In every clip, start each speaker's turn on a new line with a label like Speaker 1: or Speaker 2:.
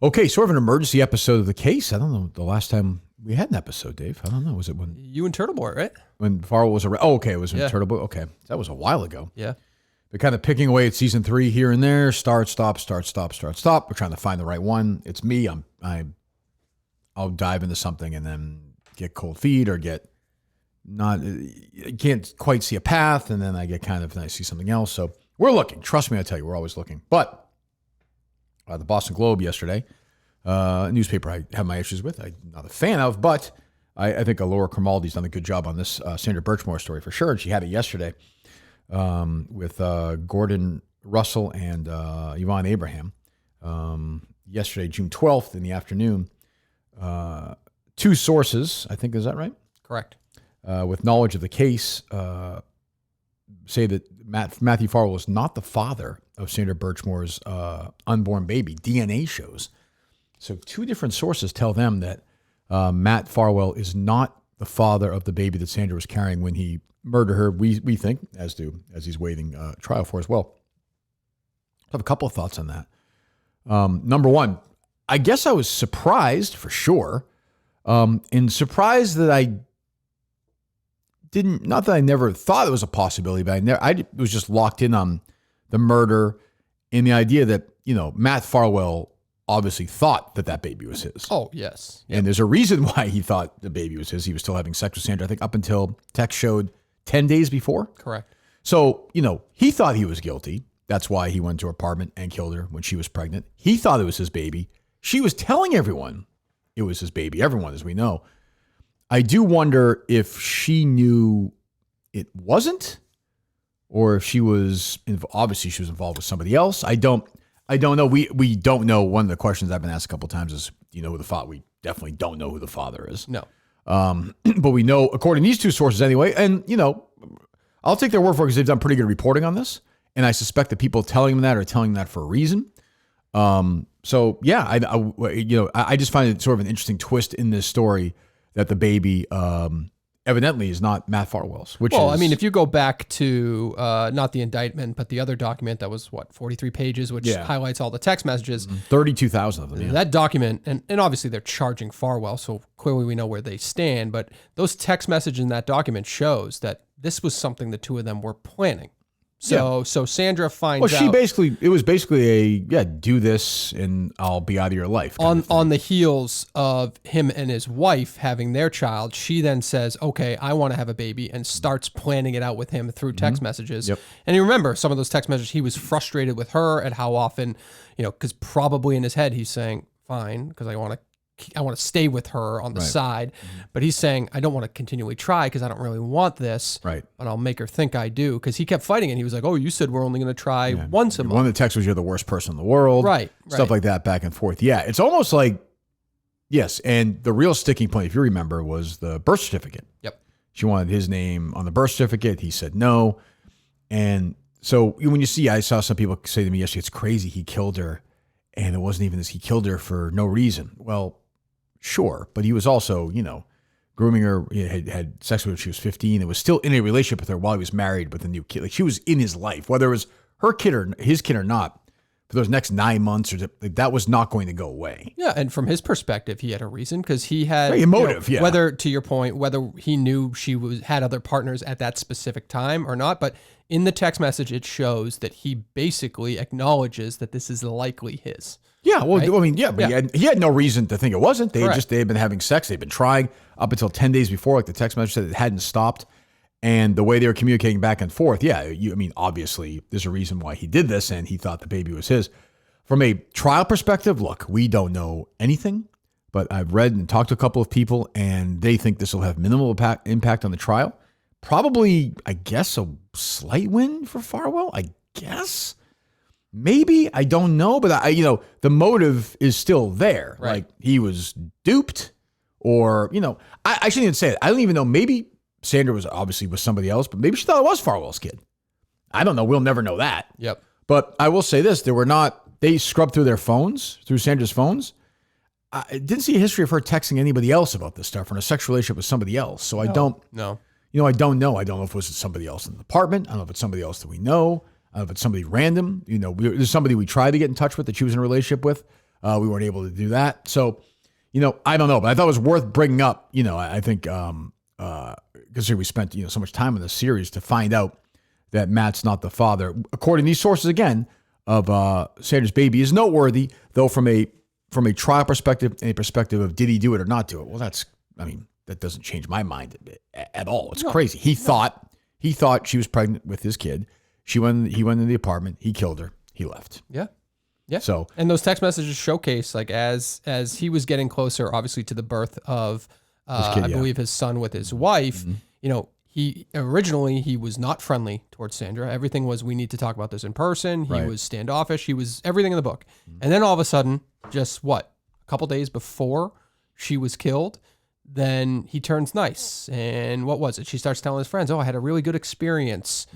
Speaker 1: Okay, sort of an emergency episode of the case. I don't know the last time we had an episode, Dave. I don't know. Was it when
Speaker 2: you and Turtle Boy, right?
Speaker 1: When Farwell was around? Oh, okay, it was when Turtle Boy. Okay, that was a while ago.
Speaker 2: Yeah.
Speaker 1: They're kind of picking away at season 3 here and there. Start, stop, start, stop, start, stop. We're trying to find the right one. It's me. I'll dive into something and then get cold feet or get not. Can't quite see a path, and then I get kind of and I see something else. So we're looking. Trust me, I tell you, we're always looking. But the Boston Globe yesterday, a newspaper I have my issues with. I'm not a fan of, but I think Laura Cromaldi's done a good job on this Sandra Birchmore story for sure. And she had it yesterday with Gordon Russell and Yvonne Abraham. Yesterday, June 12th in the afternoon. 2 sources, I think, is that right?
Speaker 2: Correct.
Speaker 1: With knowledge of the case, say that Matthew Farwell is not the father of Sandra Birchmore's unborn baby. DNA shows. So 2 different sources tell them that Matt Farwell is not the father of the baby that Sandra was carrying when he murdered her. We think, as he's waiting trial for as well. I have a couple of thoughts on that. Number one, I guess I was surprised for sure, and surprised that I didn't. Not that I never thought it was a possibility, but I was just locked in on the murder and the idea that Matt Farwell obviously thought that baby was his.
Speaker 2: Oh yes,
Speaker 1: and there's a reason why he thought the baby was his. He was still having sex with Sandra, I think, up until text showed 10 days before.
Speaker 2: Correct.
Speaker 1: So he thought he was guilty. That's why he went to her apartment and killed her when she was pregnant. He thought it was his baby. She was telling everyone it was his baby. Everyone, as we know. I do wonder if she knew it wasn't, or if she was obviously she was involved with somebody else. I don't know. We don't know. One of the questions I've been asked a couple of times is, do you know who the father? We definitely don't know who the father is.
Speaker 2: No.
Speaker 1: But we know, according to these 2 sources anyway, and I'll take their word for it because they've done pretty good reporting on this, and I suspect that people telling them that are telling them that for a reason. So yeah, I just find it sort of an interesting twist in this story that the baby evidently is not Matt Farwell's.
Speaker 2: I mean, if you go back to not the indictment, but the other document that was 43 pages, which highlights all the text messages.
Speaker 1: 32,000 of them. Yeah.
Speaker 2: That document, and obviously they're charging Farwell, so clearly we know where they stand. But those text messages in that document shows that this was something the 2 of them were planning. So Sandra finds out.
Speaker 1: It was basically do this and I'll be out of your life.
Speaker 2: On the heels of him and his wife having their child, she then says, okay, I want to have a baby, and starts planning it out with him through text messages. Yep. And you remember some of those text messages, he was frustrated with her at how often, because probably in his head he's saying, fine, because I want to stay with her on the side. But he's saying, I don't want to continually try because I don't really want this.
Speaker 1: Right.
Speaker 2: But I'll make her think I do. Because he kept fighting it. He was like, oh, you said we're only going to try once a month.
Speaker 1: One of the texts was, you're the worst person in the world.
Speaker 2: Right.
Speaker 1: Stuff like that, back and forth. Yeah. It's almost like, yes. And the real sticking point, if you remember, was the birth certificate.
Speaker 2: Yep.
Speaker 1: She wanted his name on the birth certificate. He said no. And so when I saw some people say to me yesterday, it's crazy, he killed her. And it wasn't even this, he killed her for no reason. Well, sure, but he was also, grooming her, had sex with her when she was 15, and was still in a relationship with her while he was married with a new kid. Like, she was in his life, whether it was her kid or his kid or not, for those next 9 months, that was not going to go away.
Speaker 2: Yeah, and from his perspective, he had a reason, because he had
Speaker 1: a motive.
Speaker 2: Whether, to your point, whether he knew she had other partners at that specific time or not, but in the text message, it shows that he basically acknowledges that this is likely his.
Speaker 1: Yeah, well, right? I mean, but he had no reason to think it wasn't. They had been having sex. They'd been trying up until 10 days before, like the text message said, it hadn't stopped. And the way they were communicating back and forth, obviously there's a reason why he did this, and he thought the baby was his. From a trial perspective, look, we don't know anything, but I've read and talked to a couple of people, and they think this will have minimal impact on the trial. Probably, I guess, a slight win for Farwell, I guess. Maybe, I don't know, but the motive is still there.
Speaker 2: Right.
Speaker 1: Like, he was duped, or, I shouldn't even say it. I don't even know. Maybe Sandra was obviously with somebody else, but maybe she thought it was Farwell's kid. I don't know. We'll never know that.
Speaker 2: Yep.
Speaker 1: But I will say this, they scrubbed through their phones, through Sandra's phones. I didn't see a history of her texting anybody else about this stuff, or in a sexual relationship with somebody else. So I don't know. I don't know. I don't know if it was somebody else in the apartment. I don't know if it's somebody else that we know. If it's somebody random, there's somebody we tried to get in touch with that she was in a relationship with. We weren't able to do that. So, I don't know, but I thought it was worth bringing up. I think because we spent so much time in the series to find out that Matt's not the father, according to these sources again, of Sandra's baby, is noteworthy, though from a trial perspective and a perspective of did he do it or not do it. Well, that doesn't change my mind at all. It's crazy. He thought she was pregnant with his kid. He went in the apartment. He killed her. He left.
Speaker 2: Yeah. Yeah.
Speaker 1: So,
Speaker 2: and those text messages showcase, like, as he was getting closer, obviously, to the birth of, I believe, his son with his wife, he originally was not friendly towards Sandra. Everything was, we need to talk about this in person. He was standoffish. He was everything in the book. And then all of a sudden, just a couple days before she was killed, then he turns nice. And what was it? She starts telling his friends, I had a really good experience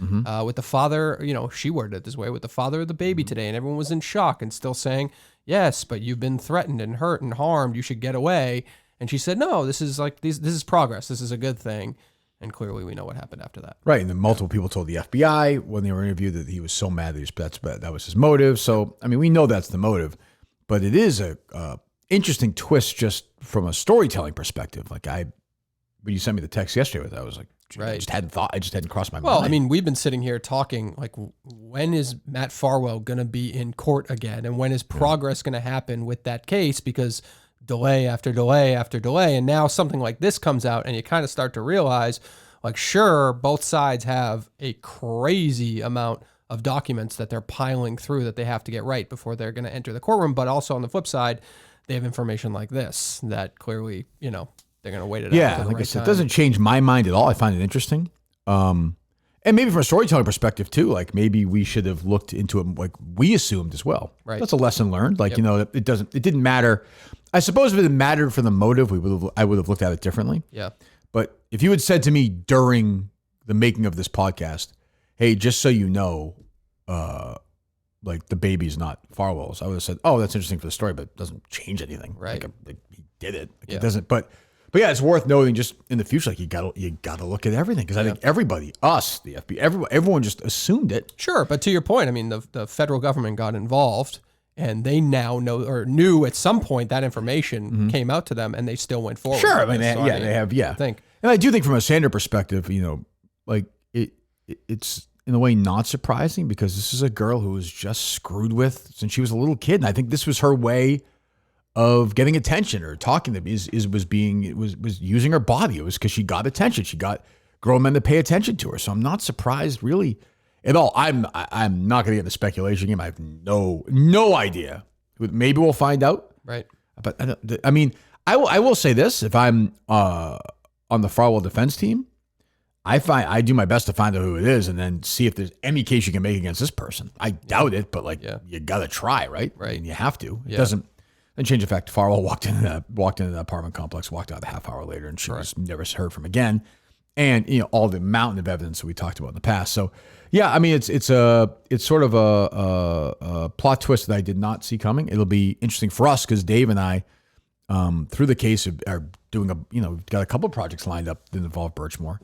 Speaker 2: with the father. She worded it this way, with the father of the baby today. And everyone was in shock and still saying, yes, but you've been threatened and hurt and harmed. You should get away. And she said, no, this is this is progress. This is a good thing. And clearly we know what happened after that.
Speaker 1: Right. And then multiple people told the FBI when they were interviewed that he was so mad that was his motive. So, we know that's the motive, but it is a interesting twist just from a storytelling perspective. Like when you sent me the text yesterday, I was like, I just hadn't crossed my mind.
Speaker 2: Well, we've been sitting here talking, like, when is Matt Farwell going to be in court again? And when is progress going to happen with that case? Because delay after delay after delay. And now something like this comes out and you kind of start to realize, like, sure, both sides have a crazy amount of documents that they're piling through that they have to get right before they're going to enter the courtroom. But also on the flip side, they have information like this that clearly, they're going to wait it out.
Speaker 1: Yeah, like I said, it doesn't change my mind at all. I find it interesting. And maybe from a storytelling perspective too, like maybe we should have looked into it like we assumed as well.
Speaker 2: Right.
Speaker 1: That's a lesson learned. Like, it didn't matter. I suppose if it had mattered for the motive, I would have looked at it differently.
Speaker 2: Yeah.
Speaker 1: But if you had said to me during the making of this podcast, hey, just so you know, like the baby's not Farwell's, I would have said, oh, that's interesting for the story, but it doesn't change anything.
Speaker 2: Right.
Speaker 1: Like he did it. Like it doesn't, but yeah, it's worth noting just in the future, like you gotta look at everything. Cause I think everybody, us, the FBI, everyone just assumed it.
Speaker 2: Sure. But to your point, the federal government got involved and they now know or knew at some point that information came out to them and they still went forward.
Speaker 1: Sure. They have. I think. And I do think from a Sandra perspective, like it's in a way not surprising because this is a girl who was just screwed with since she was a little kid. And I think this was her way of getting attention or talking to me was using her body. It was because she got attention. She got grown men to pay attention to her. So I'm not surprised really at all. I'm not going to get the speculation game. I have no idea. Maybe we'll find out.
Speaker 2: Right.
Speaker 1: But I will say this: if I'm on the Farwell defense team, I do my best to find out who it is and then see if there's any case you can make against this person. I doubt it, but you got to try, right?
Speaker 2: Right.
Speaker 1: And you have to. It doesn't change the fact Farwell walked into the apartment complex, walked out a half hour later, and she was never heard from again. And all the mountain of evidence that we talked about in the past. So yeah, it's sort of a plot twist that I did not see coming. It'll be interesting for us because Dave and I, through the case, are doing we've got a couple of projects lined up that involve Birchmore,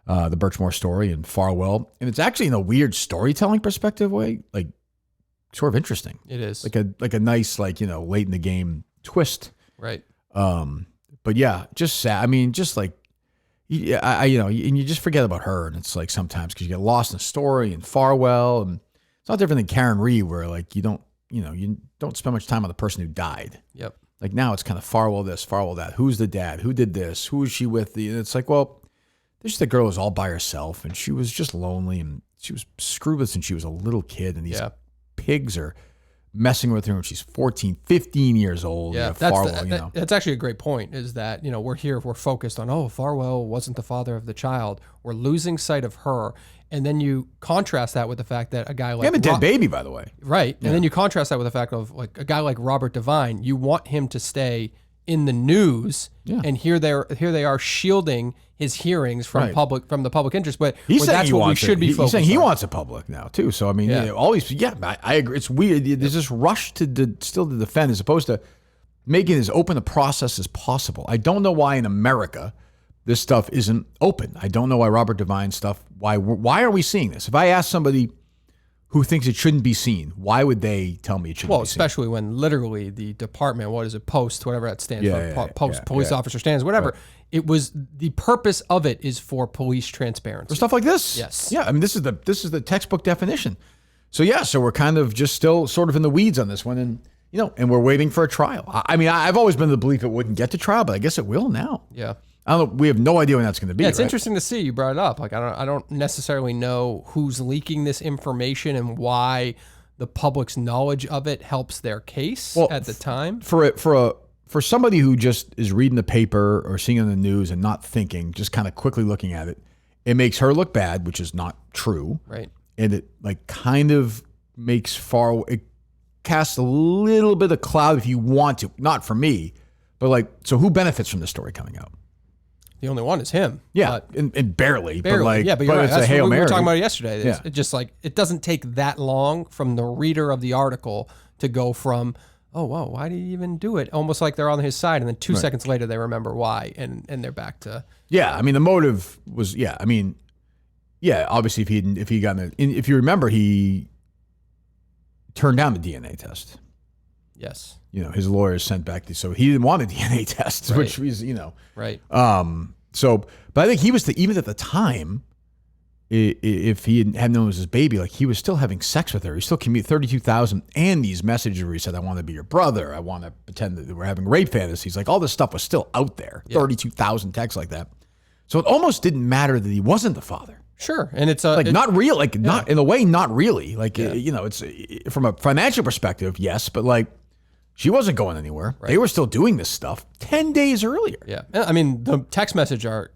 Speaker 1: the Birchmore story and Farwell, and it's actually in a weird storytelling perspective way, like sort of interesting.
Speaker 2: It is
Speaker 1: like a nice late in the game twist,
Speaker 2: right?
Speaker 1: But yeah, just sad. Just like. Yeah, and you just forget about her, and it's like sometimes because you get lost in the story and Farwell, and it's not different than Karen Reed, where like you don't spend much time on the person who died.
Speaker 2: Yep.
Speaker 1: Like now it's kind of Farwell this, Farwell that. Who's the dad? Who did this? Who is she with? And it's like, well, there's just a girl who's all by herself, and she was just lonely, and she was screwed with since she was a little kid, and these pigs are messing with her when she's 14, 15 years old.
Speaker 2: Yeah, that's actually a great point, is that, we're focused on, Farwell wasn't the father of the child. We're losing sight of her. And then you contrast that with the fact that a guy like...
Speaker 1: a dead baby, by the way.
Speaker 2: Right. And then you contrast that with the fact of like a guy like Robert Devine, you want him to stay in the news, and here they are shielding his hearings from the public interest, but that's what we should be focused on.
Speaker 1: He's saying he wants a public now too. So all these, I agree. It's weird. There's this rush still to defend as opposed to making it as open a process as possible. I don't know why in America this stuff isn't open. I don't know why Robert Devine stuff. Why are we seeing this? If I ask somebody who thinks it shouldn't be seen. Why would they tell me it shouldn't be seen?
Speaker 2: Especially when literally the department, what is it, post, whatever that stands for, post, police officer stands, whatever. Right. It was, the purpose of it is for police transparency.
Speaker 1: For stuff like this.
Speaker 2: Yes.
Speaker 1: Yeah, I mean, this is the textbook definition. So yeah, so we're kind of just still sort of in the weeds on this one, and and we're waiting for a trial. I mean, I've always been of the belief it wouldn't get to trial, but I guess it will now.
Speaker 2: Yeah.
Speaker 1: I don't know. We have no idea when that's going to be.
Speaker 2: Yeah, it's interesting to see. You brought it up. Like, I don't necessarily know who's leaking this information and why the public's knowledge of it helps their case at the time.
Speaker 1: For somebody who just is reading the paper or seeing it on the news and not thinking, just kind of quickly looking at it, it makes her look bad, which is not true.
Speaker 2: Right.
Speaker 1: And it kind of makes it casts a little bit of cloud if you want to. Not for me, but so who benefits from this story coming out?
Speaker 2: The only one is him.
Speaker 1: Yeah, and barely. But
Speaker 2: you're right.
Speaker 1: It's a Hail Mary.
Speaker 2: We were talking about it yesterday. It's just it doesn't take that long from the reader of the article to go from, oh, wow, why did he even do it? Almost like they're on his side. And then 2 seconds later, they remember why. And they're back to.
Speaker 1: Yeah, I mean, the motive was, obviously if you remember, he turned down the DNA test.
Speaker 2: Yes.
Speaker 1: His lawyers sent back so he didn't want a DNA test,
Speaker 2: right.
Speaker 1: which was,
Speaker 2: Right.
Speaker 1: But I think he was even at the time, if he hadn't known it was his baby, he was still having sex with her. He still commuted 32,000 and these messages where he said, I want to be your brother. I want to pretend that we're having rape fantasies. All this stuff was still out there. Yeah. 32,000 texts like that. So it almost didn't matter that he wasn't the father.
Speaker 2: Sure. And it's
Speaker 1: not real, not in a way, not really. It's from a financial perspective, yes, but she wasn't going anywhere. Right. They were still doing this stuff 10 days earlier.
Speaker 2: Yeah. I mean, the text message are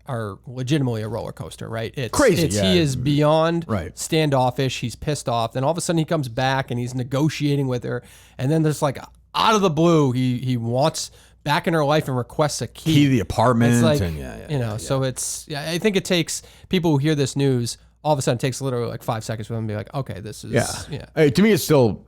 Speaker 2: legitimately a roller coaster, right? It's
Speaker 1: crazy.
Speaker 2: He is beyond
Speaker 1: standoffish.
Speaker 2: He's pissed off. Then all of a sudden he comes back and he's negotiating with her. And then there's out of the blue, he wants back in her life and requests a key
Speaker 1: to the apartment.
Speaker 2: It's so I think it takes people who hear this news, all of a sudden it takes literally 5 seconds for them to be like, okay, this is,
Speaker 1: Hey, to me, it's still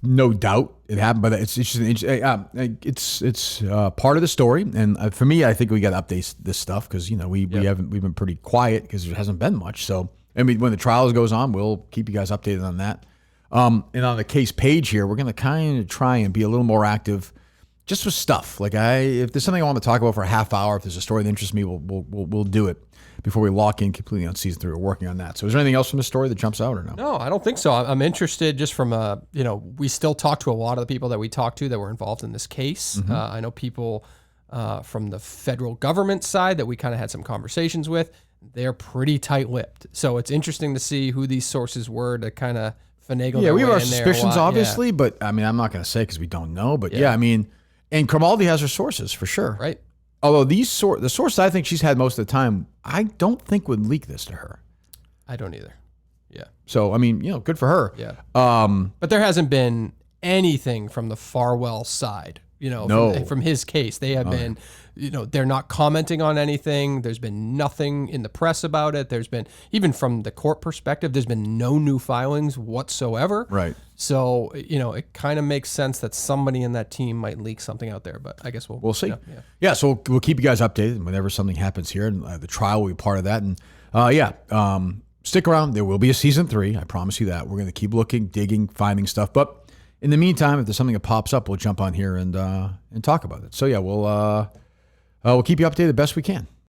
Speaker 1: no doubt it happened, but it's just it's part of the story. And for me, I think we got to update this stuff because, we've been pretty quiet because there hasn't been much. So, I mean, when the trials goes on, we'll keep you guys updated on that. And on the case page here, we're going to kind of try and be a little more active just with stuff. If there's something I want to talk about for a half hour, if there's a story that interests me, we'll do it before we lock in completely on season 3. We're working on that. So is there anything else from the story that jumps out or no?
Speaker 2: No, I don't think so. I'm interested just from we still talk to a lot of the people that we talked to that were involved in this case. Mm-hmm. I know people from the federal government side that we kind of had some conversations with. They're pretty tight-lipped. So it's interesting to see who these sources were to kind of finagle their
Speaker 1: we have
Speaker 2: way
Speaker 1: our
Speaker 2: in there
Speaker 1: suspicions, obviously, but I mean, I'm not going to say because we don't know. But I mean, and Cromaldi has her sources for sure.
Speaker 2: Right.
Speaker 1: Although the source I think she's had most of the time, I don't think would leak this to her.
Speaker 2: I don't either. Yeah.
Speaker 1: So, I mean, good for her.
Speaker 2: Yeah. But there hasn't been anything from the Farwell side, from his case. They have been, they're not commenting on anything. There's been nothing in the press about it. There's been, even from the court perspective, there's been no new filings whatsoever.
Speaker 1: Right.
Speaker 2: So, it kind of makes sense that somebody in that team might leak something out there, but I guess we'll
Speaker 1: see. Yeah, so we'll keep you guys updated whenever something happens here, and the trial will be part of that. And stick around. There will be a season 3. I promise you that. We're going to keep looking, digging, finding stuff. But in the meantime, if there's something that pops up, we'll jump on here and talk about it. So we'll keep you updated the best we can.